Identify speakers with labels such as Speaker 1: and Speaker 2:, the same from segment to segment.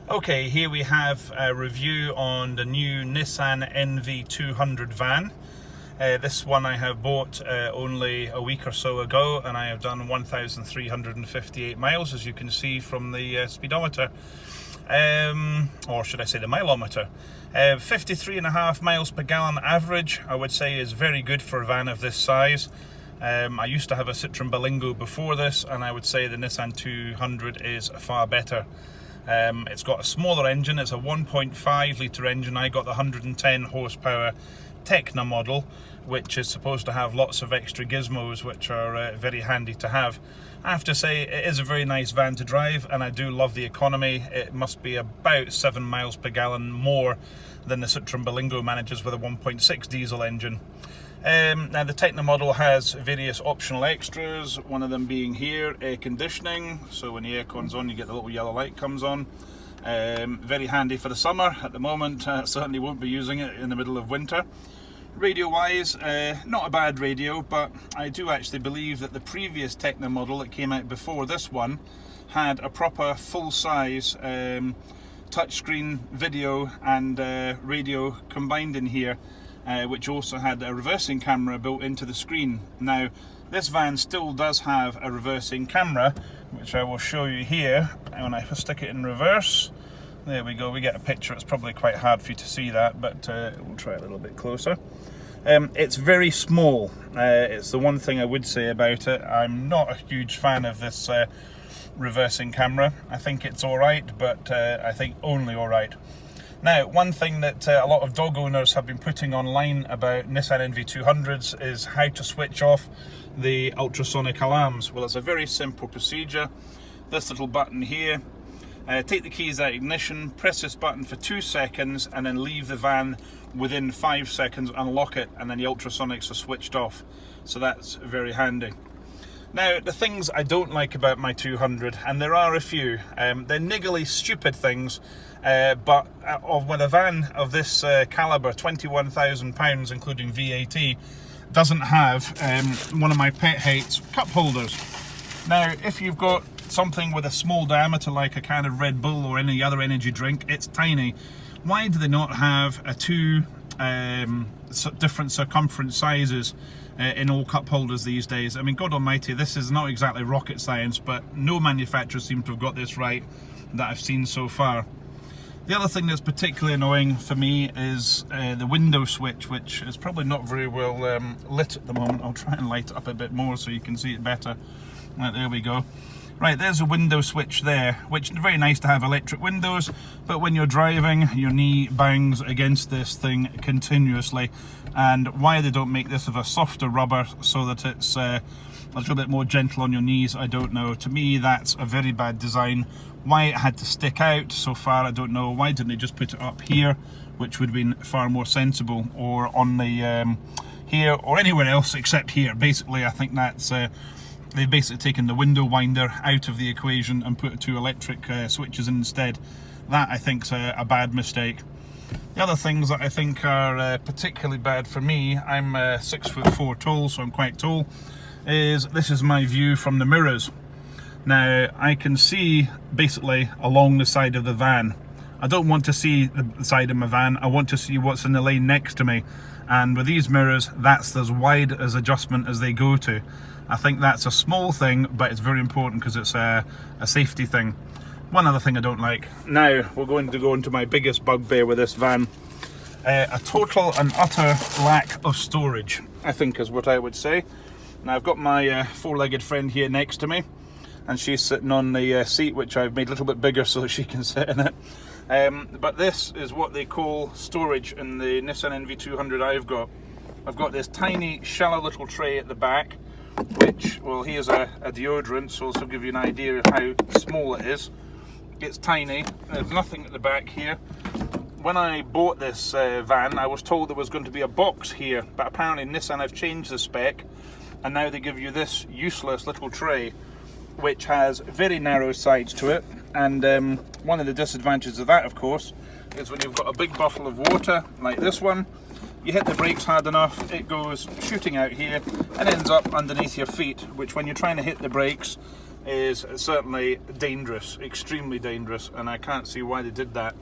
Speaker 1: Okay, here we have a review on the new Nissan NV200 van. This one I have bought only a week or so ago, and I have done 1,358 miles, as you can see from the speedometer, or should I say the mileometer. 53.5 miles per gallon average, I would say, is very good for a van of this size. I used to have a Citroen Berlingos before this, and I would say the Nissan 200 is far better. It's got a smaller engine. It's a 1.5 litre engine. I got the 110 horsepower Tekna model, which is supposed to have lots of extra gizmos, which are very handy to have. I have to say, it is a very nice van to drive, and I do love the economy. It must be about 7 miles per gallon more than the Citroen Berlingos manages with a 1.6 diesel engine. Now the Tekna model has various optional extras, one of them being here, air conditioning, so when the aircon's on you get the little yellow light comes on. Very handy for the summer. At the moment certainly won't be using it in the middle of winter. Radio wise, not a bad radio, but I do actually believe that the previous Tekna model that came out before this one had a proper full-size touchscreen video and radio combined in here, which also had a reversing camera built into the screen. Now this van still does have a reversing camera, which I will show you here. When I stick it in reverse, there we go, we get a picture. It's probably quite hard for you to see that, but we'll try a little bit closer. It's very small. It's the one thing I would say about it. I'm not a huge fan of this reversing camera. I think it's alright, but I think only alright. Now, one thing that a lot of dog owners have been putting online about Nissan NV200s is how to switch off the ultrasonic alarms. Well, it's a very simple procedure. This little button here, take the keys out of ignition, press this button for 2 seconds, and then leave the van within 5 seconds, unlock it, and then the ultrasonics are switched off. So that's very handy. Now, the things I don't like about my 200, and there are a few, they're niggly, stupid things, but with a van of this calibre, £21,000 including VAT, doesn't have one of my pet hates, cup holders. Now, if you've got something with a small diameter like a can of Red Bull or any other energy drink, it's tiny. Why do they not have two different circumference sizes in all cup holders these days? I mean, God almighty, this is not exactly rocket science, but no manufacturer seems to have got this right that I've seen so far. The other thing that's particularly annoying for me is the window switch, which is probably not very well lit at the moment. I'll try and light it up a bit more so you can see it better. Right, there we go. Right, there's a window switch there, which is very nice to have electric windows, but when you're driving, your knee bangs against this thing continuously. And why they don't make this of a softer rubber so that it's a little bit more gentle on your knees, I don't know. To me, that's a very bad design. Why it had to stick out so far, I don't know. Why didn't they just put it up here, which would have been far more sensible, or on the here, or anywhere else except here. Basically, I think that's they've basically taken the window winder out of the equation and put two electric switches in instead. That, I think, is a bad mistake. The other things that I think are particularly bad for me, I'm 6'4" tall, so I'm quite tall, is this is my view from the mirrors. Now, I can see basically along the side of the van. I don't want to see the side of my van, I want to see what's in the lane next to me. And with these mirrors, that's as wide as adjustment as they go to. I think that's a small thing, but it's very important because it's a safety thing. One other thing I don't like. Now, we're going to go into my biggest bugbear with this van. A total and utter lack of storage, I think is what I would say. Now, I've got my four-legged friend here next to me, and she's sitting on the seat, which I've made a little bit bigger so that she can sit in it. But this is what they call storage in the Nissan NV200 I've got. I've got this tiny, shallow little tray at the back, which, well, here's a deodorant, so this will give you an idea of how small it is. It's tiny, there's nothing at the back here. When I bought this van, I was told there was going to be a box here, but apparently Nissan have changed the spec, and now they give you this useless little tray, which has very narrow sides to it. And one of the disadvantages of that, of course, is when you've got a big bottle of water, like this one, you hit the brakes hard enough, it goes shooting out here and ends up underneath your feet, which when you're trying to hit the brakes, is certainly dangerous, extremely dangerous, and I can't see why they did that.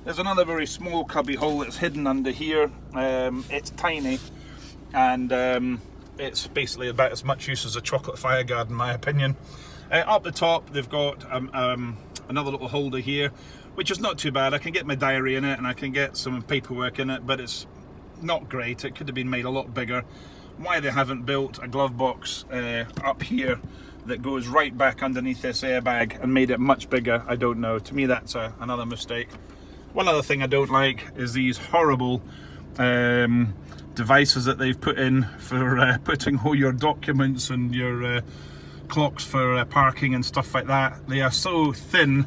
Speaker 1: There's another very small cubby hole that's hidden under here. It's tiny, and it's basically about as much use as a chocolate fireguard in my opinion. Up the top they've got another little holder here, which is not too bad. I can get my diary in it and I can get some paperwork in it, but it's not great. It could have been made a lot bigger. Why they haven't built a glove box up here that goes right back underneath this airbag and made it much bigger, I don't know. To me that's another mistake. One other thing I don't like is these horrible devices that they've put in for putting all your documents and your clocks for parking and stuff like that. They are so thin,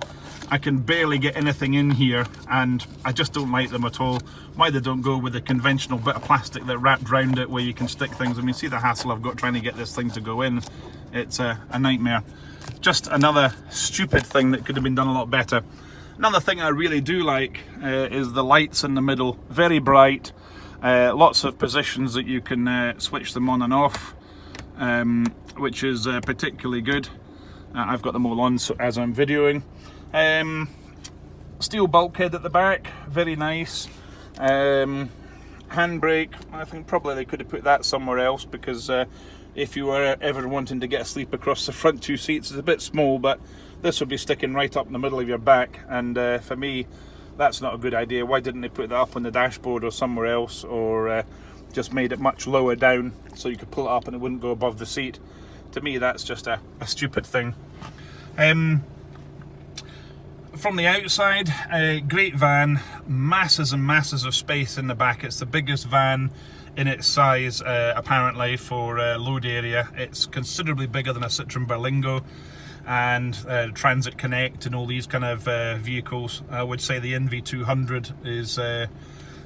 Speaker 1: I can barely get anything in here, and I just don't like them at all. Why they don't go with a conventional bit of plastic that wrapped around it where you can stick things. I mean, see the hassle I've got trying to get this thing to go in. It's a nightmare. Just another stupid thing that could have been done a lot better. Another thing I really do like is the lights in the middle. Very bright, lots of positions that you can switch them on and off, which is particularly good. I've got them all on as I'm videoing. Steel bulkhead at the back, very nice. Handbrake, I think probably they could have put that somewhere else, because if you were ever wanting to get a sleep across the front two seats, it's a bit small, but this would be sticking right up in the middle of your back, and for me that's not a good idea. Why didn't they put that up on the dashboard or somewhere else, or just made it much lower down so you could pull it up and it wouldn't go above the seat? To me that's just a stupid thing. From the outside, great van, masses and masses of space in the back. It's the biggest van in its size apparently for load area. It's considerably bigger than a Citroen Berlingos and Transit Connect and all these kind of vehicles. I would say the NV200 is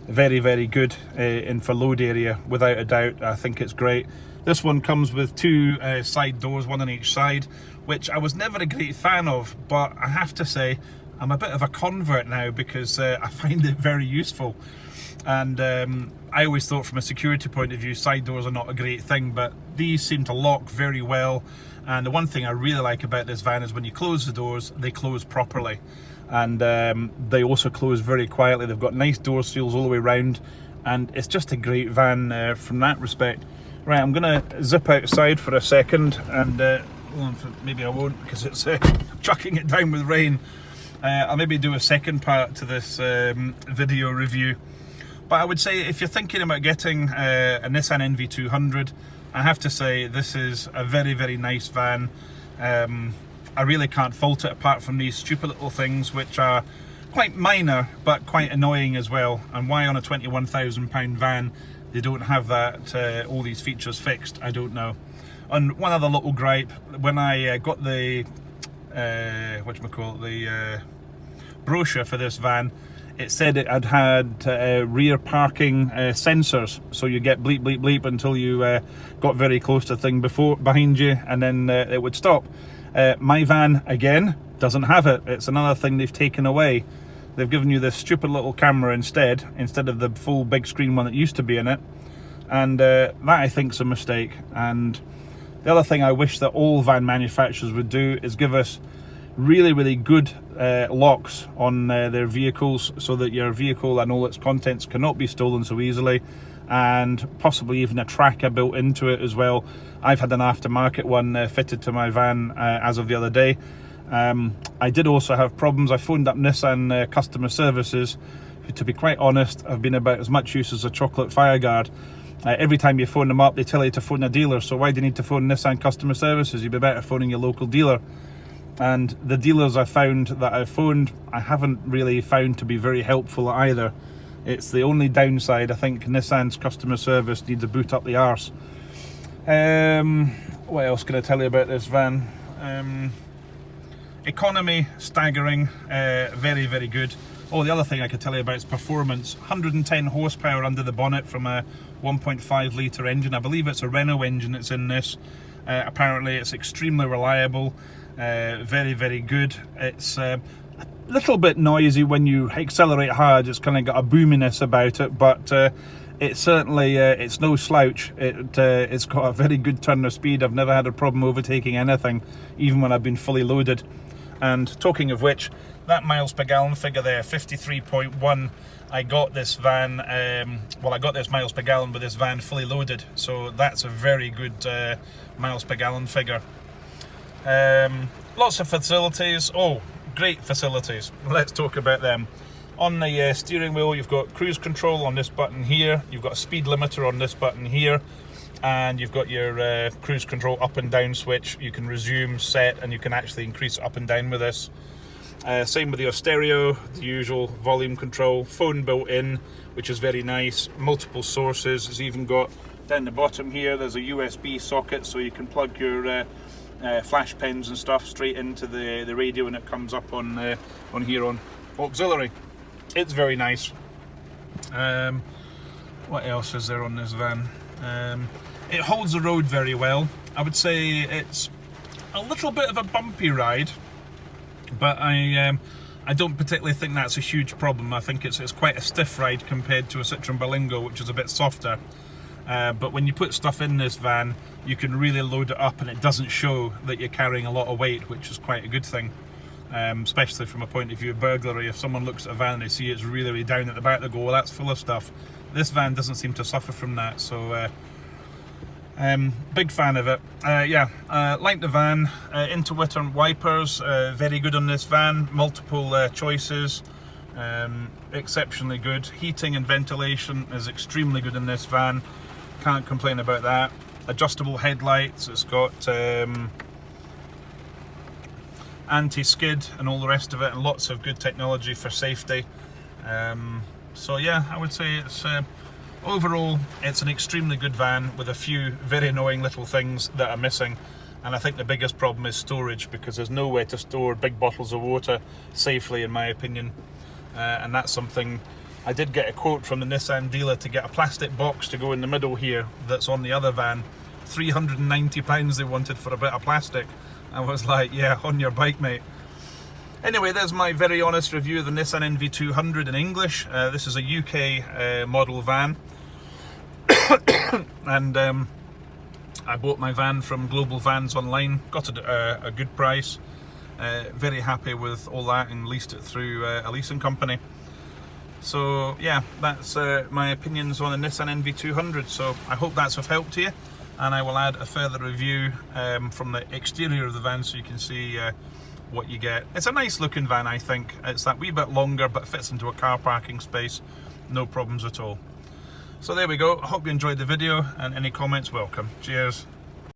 Speaker 1: very, very good in for load area, without a doubt. I think it's great. This one comes with two side doors, one on each side, which I was never a great fan of, but I have to say I'm a bit of a convert now, because I find it very useful. And I always thought from a security point of view side doors are not a great thing, but these seem to lock very well. And the one thing I really like about this van is when you close the doors, they close properly, and they also close very quietly. They've got nice door seals all the way around, and it's just a great van from that respect. Right, I'm gonna zip outside for a second, and well, maybe I won't, because it's chucking it down with rain. I'll maybe do a second part to this video review. But I would say if you're thinking about getting a Nissan NV200, I have to say this is a very, very nice van. I really can't fault it, apart from these stupid little things which are quite minor but quite annoying as well. And why on a £21,000 van they don't have that all these features fixed, I don't know. And one other little gripe, when I got the brochure for this van, it said it had rear parking sensors, so you get bleep bleep bleep until you got very close to the thing behind you, and then it would stop. My van, again, doesn't have it. It's another thing they've taken away. They've given you this stupid little camera instead of the full big screen one that used to be in it, and that I think is a mistake. And the other thing I wish that all van manufacturers would do is give us really, really good locks on their vehicles, so that your vehicle and all its contents cannot be stolen so easily, and possibly even a tracker built into it as well. I've had an aftermarket one fitted to my van as of the other day. I did also have problems. I phoned up Nissan customer services, who, to be quite honest, have been about as much use as a chocolate fireguard. Every time you phone them up, they tell you to phone a dealer. So why do you need to phone Nissan customer services? You'd be better phoning your local dealer. And the dealers I found that I've phoned, I haven't really found to be very helpful either. It's the only downside. I think Nissan's customer service needs a boot up the arse. What else can I tell you about this van? Economy, staggering, very, very good. Oh, the other thing I could tell you about is performance. 110 horsepower under the bonnet from a 1.5 litre engine. I believe it's a Renault engine that's in this. Apparently it's extremely reliable, very, very good. It's a little bit noisy when you accelerate hard. It's kind of got a boominess about it, but it's certainly it's no slouch. It's got a very good turn of speed. I've never had a problem overtaking anything, even when I've been fully loaded. And talking of which, that miles per gallon figure there, 53.1, I got this van, well, I got this miles per gallon with this van fully loaded, so that's a very good miles per gallon figure. Lots of facilities. Oh, great facilities. Let's talk about them. On the steering wheel, you've got cruise control on this button here, you've got a speed limiter on this button here, and you've got your cruise control up and down switch. You can resume, set, and you can actually increase up and down with this. Same with your stereo, the usual volume control, phone built in, which is very nice, multiple sources. It's even got, down the bottom here, there's a USB socket, so you can plug your flash pens and stuff straight into the radio, and it comes up on here on auxiliary. It's very nice. What else is there on this van? It holds the road very well. I would say it's a little bit of a bumpy ride, but I don't particularly think that's a huge problem. I think it's quite a stiff ride compared to a Citroen Berlingos, which is a bit softer. But when you put stuff in this van, you can really load it up and it doesn't show that you're carrying a lot of weight, which is quite a good thing. Especially from a point of view of burglary. If someone looks at a van and they see it's really down at the back, they go, well, that's full of stuff. This van doesn't seem to suffer from that, so big fan of it. Like the van, intermittent wipers, very good on this van, multiple choices, exceptionally good. Heating and ventilation is extremely good in this van, can't complain about that. Adjustable headlights, it's got anti-skid and all the rest of it, and lots of good technology for safety. So yeah, I would say it's overall it's an extremely good van with a few very annoying little things that are missing, and I think the biggest problem is storage, because there's no way to store big bottles of water safely, in my opinion. And that's something, I did get a quote from the Nissan dealer to get a plastic box to go in the middle here that's on the other van. £390 they wanted for a bit of plastic. I was like, yeah, on your bike, mate. Anyway, there's my very honest review of the Nissan NV200 in English. This is a UK model van. And I bought my van from Global Vans online, got it at a good price. Very happy with all that, and leased it through a leasing company. So yeah, that's my opinions on the Nissan NV200. So I hope that's of help to you, and I will add a further review from the exterior of the van so you can see what you get. It's a nice looking van, I think. It's that wee bit longer, but fits into a car parking space, no problems at all. So there we go. I hope you enjoyed the video, and any comments welcome. Cheers.